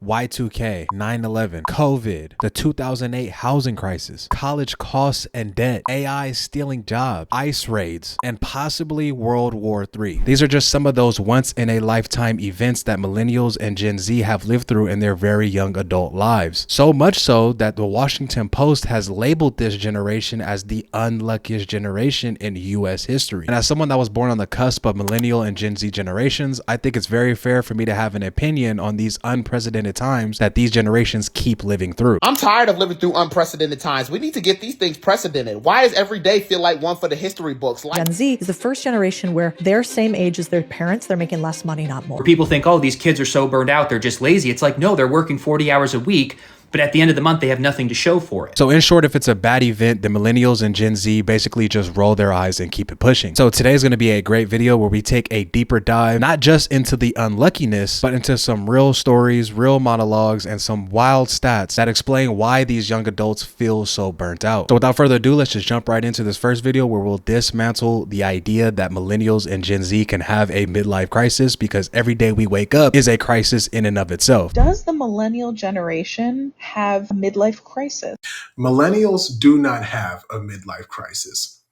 Y2K, 9/11, COVID, the 2008 housing crisis, college costs and debt, AI stealing jobs, ICE raids, and possibly World War III. These are just some of those once-in-a-lifetime events that millennials and Gen Z have lived through in their very young adult lives. So much so that the Washington Post has labeled this generation as the unluckiest generation in US history. And as someone that was born on the cusp of millennial and Gen Z generations, I think it's very fair for me to have an opinion on these unprecedented times that these generations keep living through. I'm tired of living through unprecedented times. We need to get these things precedented. Why does every day feel like one for the history books? Gen Z is the first generation where they're same age as their parents. They're making less money, not more. People think, oh, these kids are so burned out, they're just lazy. It's like, no, they're working 40 hours a week, but at the end of the month, they have nothing to show for it. So in short, if it's a bad event, the millennials and Gen Z basically just roll their eyes and keep it pushing. So today's going to be a great video where we take a deeper dive, not just into the unluckiness, but into some real stories, real monologues, and some wild stats that explain why these young adults feel so burnt out. So without further ado, let's just jump right into this first video where we'll dismantle the idea that millennials and Gen Z can have a midlife crisis, because every day we wake up is a crisis in and of itself. Does the millennial generation have a midlife crisis? Millennials do not have a midlife crisis.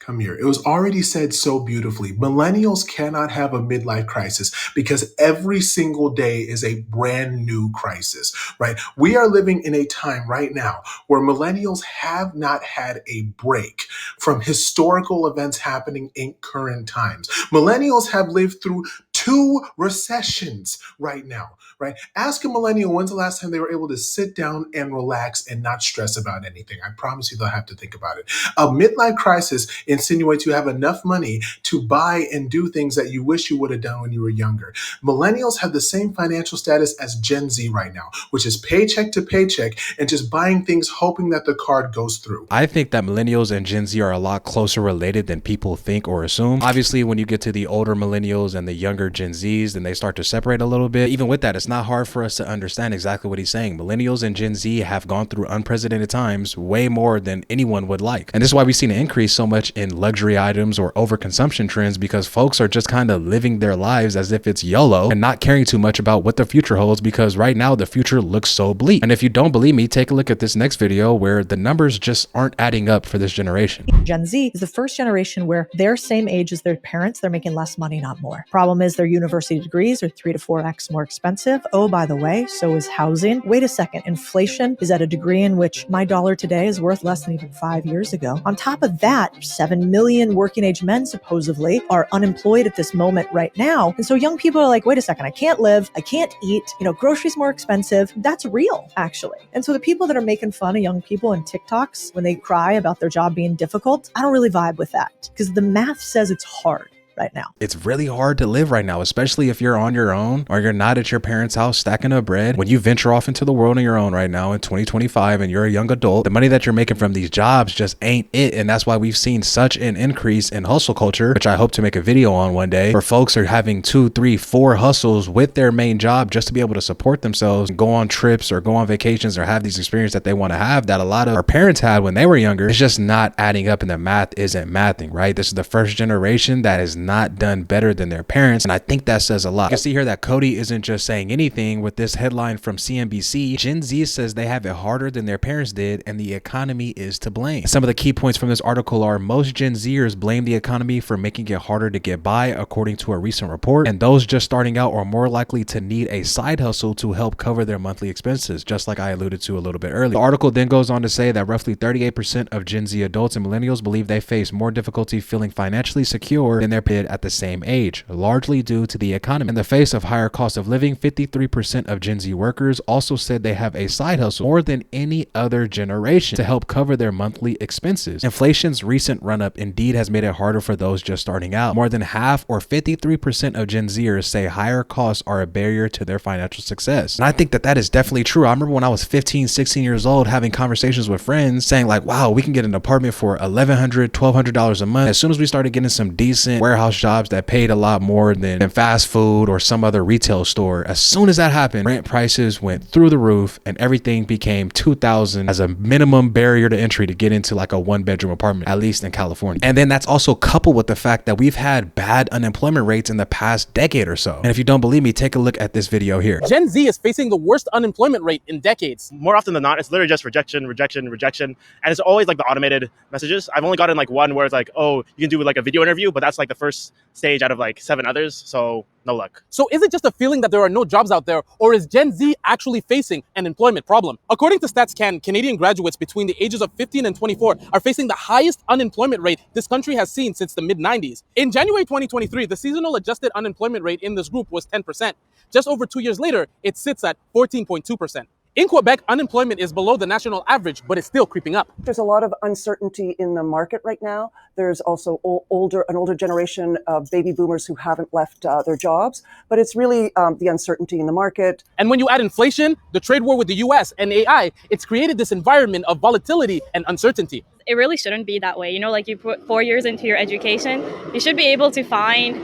Come here. It was already said so beautifully. Millennials cannot have a midlife crisis because every single day is a brand new crisis, right? We are living in a time right now where millennials have not had a break from historical events happening in current times. Millennials have lived through 2 recessions right now, right? Ask a millennial when's the last time they were able to sit down and relax and not stress about anything. I promise you they'll have to think about it. A midlife crisis insinuates you have enough money to buy and do things that you wish you would have done when you were younger. Millennials have the same financial status as Gen Z right now, which is paycheck to paycheck and just buying things hoping that the card goes through. I think that millennials and Gen Z are a lot closer related than people think or assume. Obviously, when you get to the older millennials and the younger Gen Zs, then they start to separate a little bit. Even with that, it's not hard for us to understand exactly what he's saying. Millennials and Gen Z have gone through unprecedented times way more than anyone would like. And this is why we've seen an increase so much in luxury items or overconsumption trends, because folks are just kind of living their lives as if it's YOLO and not caring too much about what the future holds, because right now the future looks so bleak. And if you don't believe me, take a look at this next video where the numbers just aren't adding up for this generation. Gen Z is the first generation where they're same age as their parents. They're making less money, not more. Problem is their university degrees are 3 to 4x more expensive. Oh, by the way, so is housing. Wait a second. Inflation is at a degree in which my dollar today is worth less than even 5 years ago. On top of that, 7 million working age men supposedly are unemployed at this moment right now. And so young people are like, wait a second, I can't live, I can't eat, groceries more expensive. That's real, actually. And so the people that are making fun of young people in TikToks when they cry about their job being difficult, I don't really vibe with that, because the math says it's hard right now. It's really hard to live right now, especially if you're on your own or you're not at your parents' house stacking up bread. When you venture off into the world on your own right now in 2025 and you're a young adult, the money that you're making from these jobs just ain't it. And that's why we've seen such an increase in hustle culture, which I hope to make a video on one day, where folks are having 2, 3, 4 hustles with their main job just to be able to support themselves and go on trips or go on vacations or have these experiences that they want to have that a lot of our parents had when they were younger. It's just not adding up, and the math isn't mathing, right? This is the first generation that is not done better than their parents, and I think that says a lot. You can see here that Cody isn't just saying anything with this headline from CNBC. Gen Z says they have it harder than their parents did, and the economy is to blame. Some of the key points from this article are: most Gen Zers blame the economy for making it harder to get by, according to a recent report, and those just starting out are more likely to need a side hustle to help cover their monthly expenses, just like I alluded to a little bit earlier. The article then goes on to say that roughly 38% of Gen Z adults and millennials believe they face more difficulty feeling financially secure than their peers at the same age, largely due to the economy. In the face of higher cost of living, 53% of Gen Z workers also said they have a side hustle more than any other generation to help cover their monthly expenses. Inflation's recent run-up indeed has made it harder for those just starting out. More than half, or 53% of Gen Zers, say higher costs are a barrier to their financial success. And I think that is definitely true. I remember when I was 15, 16 years old having conversations with friends saying like, wow, we can get an apartment for $1,100, $1,200 a month. As soon as we started getting some decent warehouse warehouse jobs that paid a lot more than fast food or some other retail store. As soon as that happened, rent prices went through the roof and everything became $2,000 as a minimum barrier to entry to get into like a 1-bedroom apartment, at least in California. And then that's also coupled with the fact that we've had bad unemployment rates in the past decade or so. And if you don't believe me, take a look at this video here. Gen Z is facing the worst unemployment rate in decades. More often than not, it's literally just rejection. And it's always like the automated messages. I've only gotten like one where it's like, oh, you can do like a video interview, but that's like the first stage out of like 7 others. So no luck. So is it just a feeling that there are no jobs out there, or is Gen Z actually facing an employment problem? According to StatsCan, Canadian graduates between the ages of 15 and 24 are facing the highest unemployment rate this country has seen since the mid-90s. In January 2023, the seasonal adjusted unemployment rate in this group was 10%. Just over 2 years later, it sits at 14.2%. In Quebec, unemployment is below the national average, but it's still creeping up. There's a lot of uncertainty in the market right now. There's also an older generation of baby boomers who haven't left their jobs, but it's really the uncertainty in the market. And when you add inflation, the trade war with the US, and AI, it's created this environment of volatility and uncertainty. It really shouldn't be that way. You know, like you put 4 years into your education, you should be able to find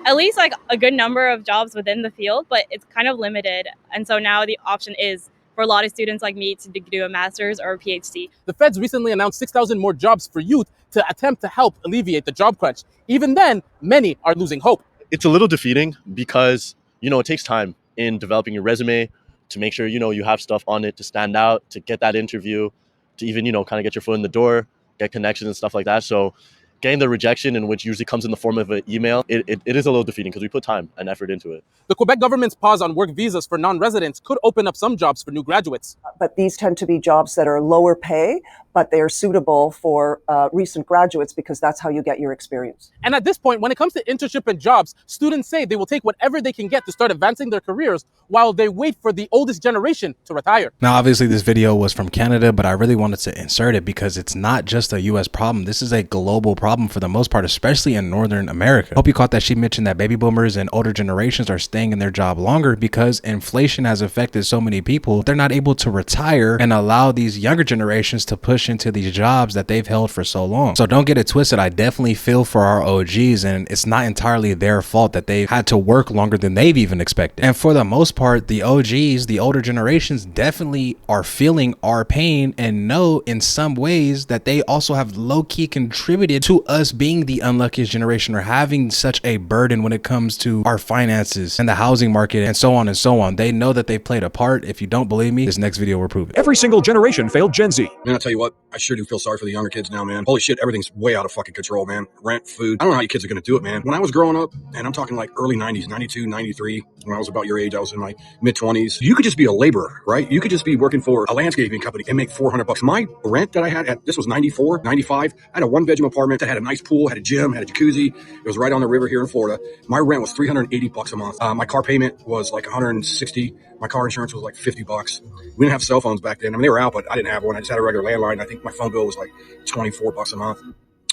at least like a good number of jobs within the field, but it's kind of limited. And so now the option is for a lot of students like me to do a master's or a PhD. The feds recently announced 6,000 more jobs for youth to attempt to help alleviate the job crunch. Even then, many are losing hope. It's a little defeating because, you know, it takes time in developing your resume to make sure, you know, you have stuff on it to stand out, to get that interview, to even, you know, kind of get your foot in the door, get connections and stuff like that. So getting the rejection, in which usually comes in the form of an email, it is a little defeating because we put time and effort into it. The Quebec government's pause on work visas for non-residents could open up some jobs for new graduates. But these tend to be jobs that are lower pay, but they are suitable for recent graduates because that's how you get your experience. And at this point, when it comes to internship and jobs, students say they will take whatever they can get to start advancing their careers while they wait for the oldest generation to retire. Now, obviously, this video was from Canada, but I really wanted to insert it because it's not just a US problem. This is a global problem for the most part, especially in Northern America. Hope you caught that she mentioned that baby boomers and older generations are staying in their job longer because inflation has affected so many people. They're not able to retire and allow these younger generations to push into these jobs that they've held for so long. So don't get it twisted. I definitely feel for our OGs, and it's not entirely their fault that they've had to work longer than they've even expected. And for the most part, the OGs, the older generations, definitely are feeling our pain and know in some ways that they also have low-key contributed to us being the unluckiest generation or having such a burden when it comes to our finances and the housing market and so on and so on. They know that they played a part. If you don't believe me, this next video will prove it. Every single generation failed Gen Z. Man, I'll tell you what, I sure do feel sorry for the younger kids now, man. Holy shit, everything's way out of fucking control, man. Rent, food. I don't know how you kids are going to do it, man. When I was growing up, and I'm talking like early 90s, 92, 93, when I was about your age, I was in my mid-20s. You could just be a laborer, right? You could just be working for a landscaping company and make $400. My rent that I had, this was 94, 95. I had a 1-bedroom apartment that had a nice pool, had a gym, had a jacuzzi. It was right on the river here in Florida. My rent was $380 a month. My car payment was like $160. My car insurance was like $50. We didn't have cell phones back then. I mean, they were out, but I didn't have one. I just had a regular landline. I think my phone bill was like $24 a month.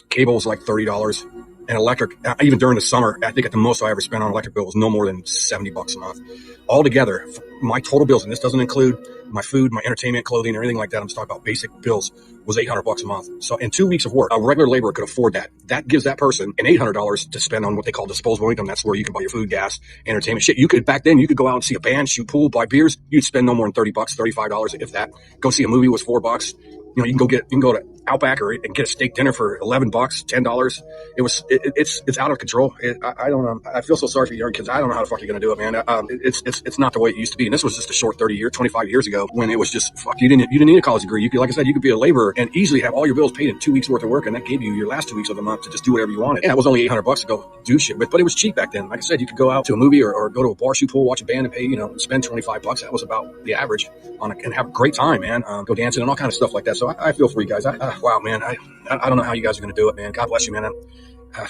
Cable was like $30. And electric, even during the summer, I think at the most I ever spent on electric bill was no more than $70 a month. Altogether, my total bills, and this doesn't include my food, my entertainment, clothing, or anything like that, I'm just talking about basic bills, was $800 a month. So in 2 weeks of work, a regular laborer could afford that. That gives that person an $800 to spend on what they call disposable income. That's where you can buy your food, gas, entertainment, shit. You could, back then, you could go out and see a band, shoot pool, buy beers. You'd spend no more than $30, $35, if that. Go see a movie was $4. You know, you can go to Outback or and get a steak dinner for $11, $10. It's out of control. I don't know. I feel so sorry for young kids. I don't know how the fuck you're gonna do it, man. It's not the way it used to be. And this was just a short 25 years ago when it was just fuck. You didn't need a college degree. You could, like I said, you could be a laborer and easily have all your bills paid in 2 weeks worth of work, and that gave you your last 2 weeks of the month to just do whatever you wanted. And it was only $800 to go do shit, but it was cheap back then. Like I said, you could go out to a movie or go to a bar, shoot pool, watch a band, and pay spend $25. That was about the average and have a great time, man. Go dancing and all kind of stuff like that. So I feel for you guys. Wow, man. I don't know how you guys are going to do it, man. God bless you, man.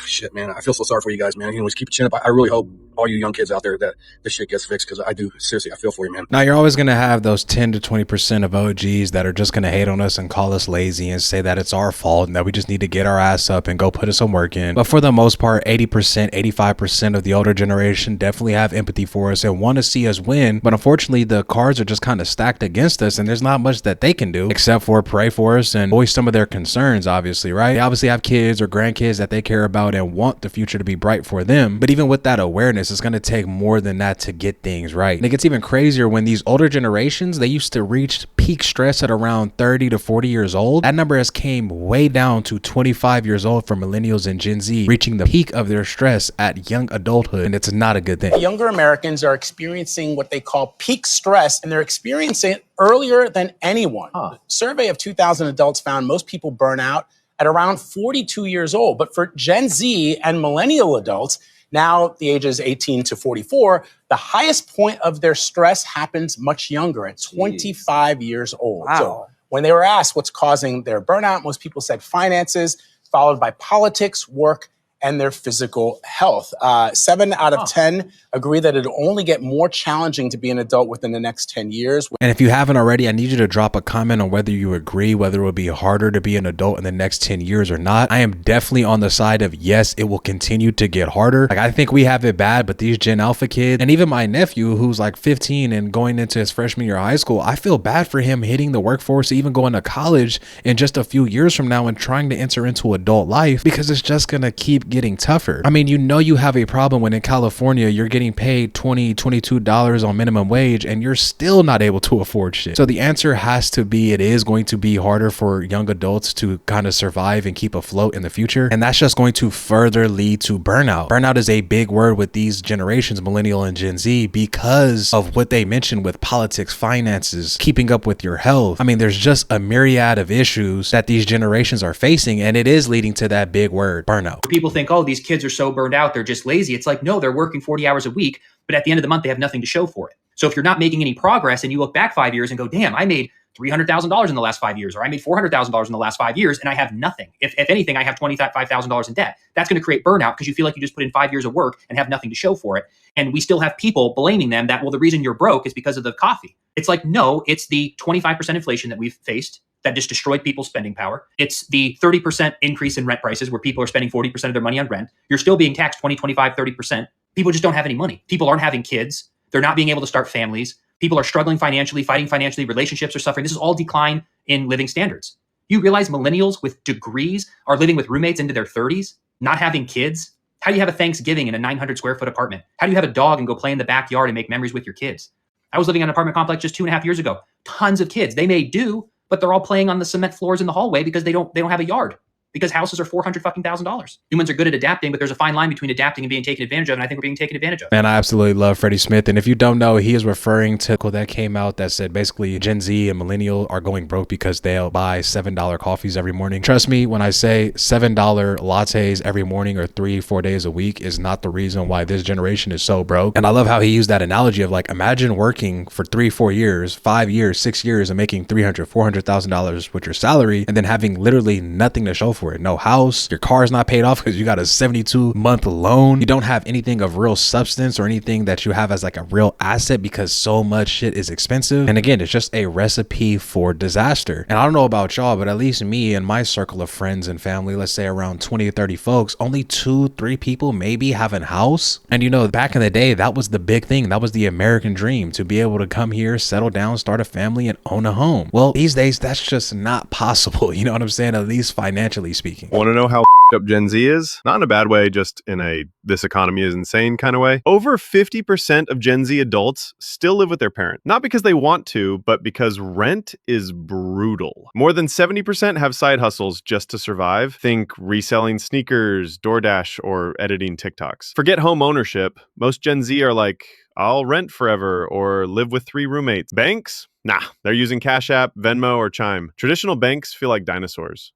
Shit, man. I feel so sorry for you guys, man. Just keep your chin up. I really hope all you young kids out there that this shit gets fixed, because I do. Seriously, I feel for you, man. Now, you're always going to have those 10 to 20% of OGs that are just going to hate on us and call us lazy and say that it's our fault and that we just need to get our ass up and go put some work in. But for the most part, 80%, 85% of the older generation definitely have empathy for us and want to see us win. But unfortunately, the cards are just kind of stacked against us, and there's not much that they can do except for pray for us and voice some of their concerns, obviously, right? They obviously have kids or grandkids that they care about and want the future to be bright for them. But even with that awareness, it's going to take more than that to get things right. And it gets even crazier when these older generations, they used to reach peak stress at around 30 to 40 years old. That number has came way down to 25 years old for millennials and Gen Z, reaching the peak of their stress at young adulthood. And it's not a good thing. Younger Americans are experiencing what they call peak stress, and they're experiencing it earlier than anyone. A survey of 2,000 adults found most people burn out at around 42 years old. But for Gen Z and millennial adults, now the ages 18 to 44, the highest point of their stress happens much younger, at 25 years old. Wow. So when they were asked what's causing their burnout, most people said finances, followed by politics, work, and their physical health. 7 out of 10 agree that it'll only get more challenging to be an adult within the next 10 years. And if you haven't already, I need you to drop a comment on whether you agree, whether it will be harder to be an adult in the next 10 years or not. I am definitely on the side of yes, it will continue to get harder. Like, I think we have it bad, but these Gen Alpha kids, and even my nephew who's like 15 and going into his freshman year of high school, I feel bad for him hitting the workforce, even going to college in just a few years from now and trying to enter into adult life, because it's just going to keep getting tougher. I mean, you have a problem when in California you're getting paid $22 on minimum wage and you're still not able to afford shit. So the answer has to be, it is going to be harder for young adults to kind of survive and keep afloat in the future. And that's just going to further lead to burnout. Burnout is a big word with these generations, millennial and Gen Z, because of what they mentioned with politics, finances, keeping up with your health. I mean, there's just a myriad of issues that these generations are facing, and it is leading to that big word, burnout. People think, oh, these kids are so burned out, they're just lazy. It's like, no, they're working 40 hours a week, but at the end of the month, they have nothing to show for it. So if you're not making any progress and you look back 5 years and go, damn, I made $300,000 in the last 5 years, or I made $400,000 in the last 5 years, and I have nothing. If anything, I have $25,000 in debt. That's going to create burnout because you feel like you just put in 5 years of work and have nothing to show for it. And we still have people blaming them that, well, the reason you're broke is because of the coffee. It's like, no, it's the 25% inflation that we've faced that just destroyed people's spending power. It's the 30% increase in rent prices where people are spending 40% of their money on rent. You're still being taxed 20, 25, 30%. People just don't have any money. People aren't having kids. They're not being able to start families. People are struggling financially, fighting financially. Relationships are suffering. This is all decline in living standards. You realize millennials with degrees are living with roommates into their 30s, not having kids? How do you have a Thanksgiving in a 900 square foot apartment? How do you have a dog and go play in the backyard and make memories with your kids? I was living in an apartment complex just 2.5 years ago. Tons of kids. They may do, but they're all playing on the cement floors in the hallway because they don't have a yard. Because houses are $400,000. Humans are good at adapting, but there's a fine line between adapting and being taken advantage of, and I think we're being taken advantage of. Man, I absolutely love Freddie Smith. And if you don't know, he is referring to that came out that said basically Gen Z and millennial are going broke because they'll buy $7 coffees every morning. Trust me when I say $7 lattes every morning or 3-4 days a week is not the reason why this generation is so broke. And I love how he used that analogy of like, imagine working for 3-4 years, 5 years, 6 years and making $300,000-$400,000 with your salary and then having literally nothing to show for it. No house, your car is not paid off because you got a 72-month loan. You don't have anything of real substance or anything that you have as like a real asset because so much shit is expensive. And again, it's just a recipe for disaster. And I don't know about y'all, but at least me and my circle of friends and family, let's say around 20 or 30 folks, only 2-3 people maybe have a house. And you know, back in the day, that was the big thing. That was the American dream, to be able to come here, settle down, start a family and own a home. Well, these days, that's just not possible. You know what I'm saying? At least financially speaking. Want to know how up Gen Z is? Not in a bad way, just in a this economy is insane kind of way. Over 50% of Gen Z adults still live with their parent. Not because they want to, but because rent is brutal. More than 70% have side hustles just to survive. Think reselling sneakers, DoorDash, or editing TikToks. Forget home ownership. Most Gen Z are like, I'll rent forever or live with 3 roommates. Banks? Nah, they're using Cash App, Venmo, or Chime. Traditional banks feel like dinosaurs.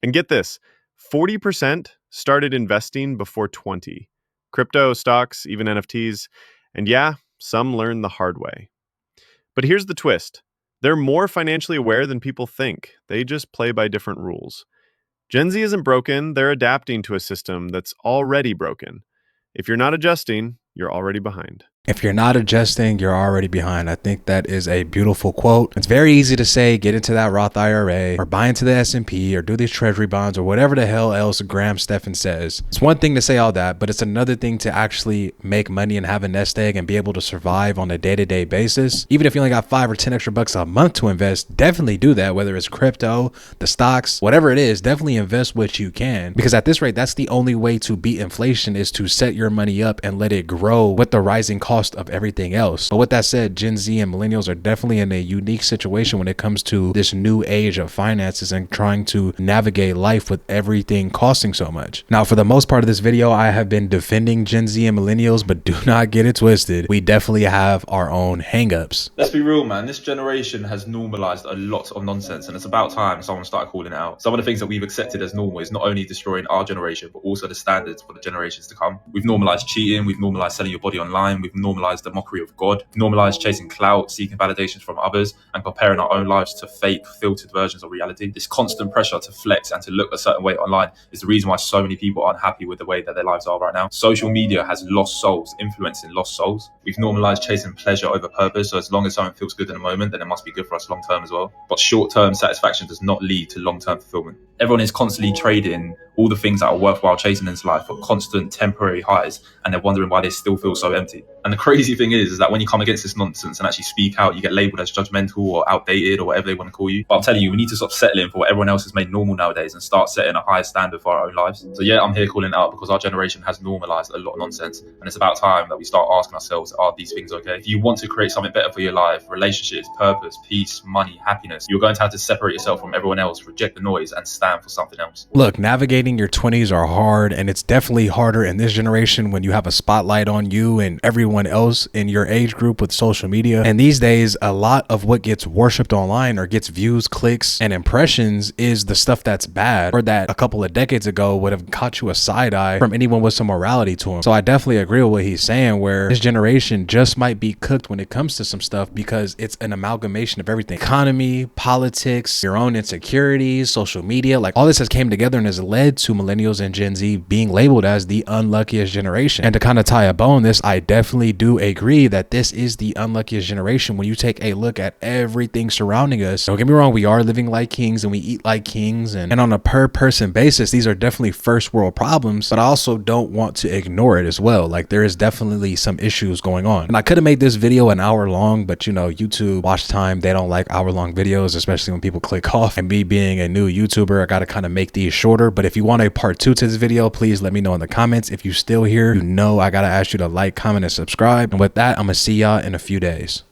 And get this, 40% started investing before 20. Crypto, stocks, even NFTs. And yeah, some learn the hard way. But here's the twist. They're more financially aware than people think. They just play by different rules. Gen Z isn't broken. They're adapting to a system that's already broken. If you're not adjusting, you're already behind. If you're not adjusting, you're already behind. I think that is a beautiful quote. It's very easy to say, get into that Roth IRA or buy into the S&P or do these treasury bonds or whatever the hell else Graham Stephan says. It's one thing to say all that, but it's another thing to actually make money and have a nest egg and be able to survive on a day-to-day basis. Even if you only got 5 or 10 extra bucks a month to invest, definitely do that, whether it's crypto, the stocks, whatever it is, definitely invest what you can, because at this rate, that's the only way to beat inflation, is to set your money up and let it grow with the rising cost of everything else. But with that said, Gen Z and millennials are definitely in a unique situation when it comes to this new age of finances and trying to navigate life with everything costing so much. Now, for the most part of this video, I have been defending Gen Z and millennials, but do not get it twisted. We definitely have our own hangups. Let's be real, man. This generation has normalized a lot of nonsense, and it's about time someone started calling it out. Some of the things that we've accepted as normal is not only destroying our generation, but also the standards for the generations to come. We've normalized cheating, we've normalized selling your body online, we've normalized the mockery of God, we've normalized chasing clout, seeking validations from others, and comparing our own lives to fake, filtered versions of reality. This constant pressure to flex and to look a certain way online is the reason why so many people aren't happy with the way that their lives are right now. Social media has lost souls, influencing lost souls. We've normalized chasing pleasure over purpose, so as long as something feels good in a moment, then it must be good for us long term as well. But short-term satisfaction does not lead to long-term fulfillment. Everyone is constantly trading all the things that are worthwhile chasing in this life for constant temporary highs, and they're wondering why they still feel so empty. And the crazy thing is that when you come against this nonsense and actually speak out, you get labeled as judgmental or outdated or whatever they want to call you. But I'm telling you, we need to stop settling for what everyone else has made normal nowadays and start setting a higher standard for our own lives. So yeah, I'm here calling it out because our generation has normalized a lot of nonsense, and it's about time that we start asking ourselves, are these things okay? If you want to create something better for your life, relationships, purpose, peace, money, happiness, you're going to have to separate yourself from everyone else, reject the noise, and stand for something else. Look, navigating your 20s are hard, and it's definitely harder in this generation when you have a spotlight on you and everyone else in your age group with social media. And these days, a lot of what gets worshipped online or gets views, clicks, and impressions is the stuff that's bad, or that a couple of decades ago would have caught you a side eye from anyone with some morality to him. So I definitely agree with what he's saying, where this generation just might be cooked when it comes to some stuff because it's an amalgamation of everything: economy, politics, your own insecurities, social media. Like, all this has came together and has led to millennials and Gen Z being labeled as the unluckiest generation. And to kind of tie a bow on this, I definitely do agree that this is the unluckiest generation when you take a look at everything surrounding us. Don't get me wrong, we are living like kings and we eat like kings, and on a per person basis, these are definitely first world problems, but I also don't want to ignore it as well. Like, there is definitely some issues going on. And I could have made this video an hour long, but you know, YouTube watch time, they don't like hour long videos, especially when people click off. And me being a new YouTuber, I got to kind of make these shorter. But if you want a part 2 to this video, please let me know in the comments. If you still here, you know I got to ask you to like, comment, and subscribe. And with that, I'm gonna see y'all in a few days.